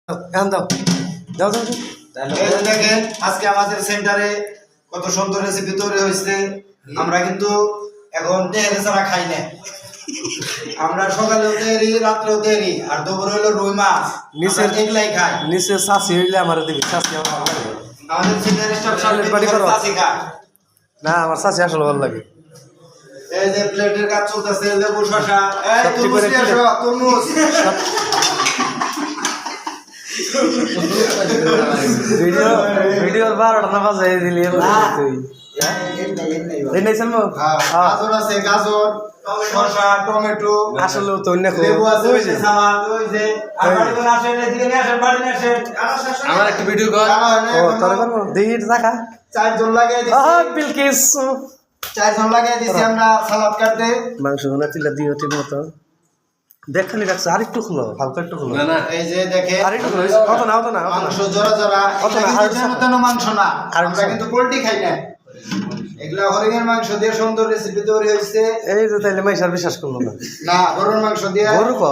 এখন দাও দাও দাও দাও। এই যে দেখেন আজকে আমাদের সেন্টারে কত সুন্দর রেসিপি তৈরি হয়েছে। আমরা কিন্তু এখন তেহারি ছাড়া খাই না। আমরা সকালেও তেহারি, রাত্রেও তেহারি, আর দুপুরে হলো রুই মাছ। নিচের এগুলাই খাই। নিচে চাষি হইলে আমার দিবি চাষি আমার ভালো লাগে আমাদের সেন্টারে স্টাফ ছেলের বাড়ি করো। চাষি খায়। না আমার চাষি আসলে ভালো লাগে এই যে প্লেটের কাজ চলতেছে, লেবু শসা, এই সবটি তরমুজ করে নিয়ে আসো, তরমুজ। ভিডিও ভিডিওর 12টা না বাজে দিলি তুই এই নাই সালমো গাজর আছে, গাজর, শসা, টমেটো, আসলে তো অন্য লেবু আছে, ওই যে সালাদ, ওই যে আর বাড়ি করে আসেন, এদিকে নিয়ে আসেন, বাড়ি নিয়ে আসেন। আমার একটা ভিডিও কর। ও তোর করবো দেখি দেখা চারজন লাগিয়ে দিছি, বিলকিস চারজন লাগিয়ে দিছি আমরা সালাদ কাটতে। মাংস গুনা তিলা দিও ঠিক মতো দেখালি রাখছে আর একটু খুলো হালকা একটু খুলো না না এই যে দেখে আর একটু খুলো অত না অত না অত না মাংস জোড়া জোড়া, অত না, এটা আর কিন্তু যেন তেন মাংস না। আর আমরা কিন্তু পোল্ট্রি খাই না, এগুলা হরিণের মাংস দিয়ে সুন্দর রেসিপি তৈরি হয়েছে। এই যে তাইলে মাইশার বিশ্বাস করলো না না, গরুর মাংস দিয়ে গরু কো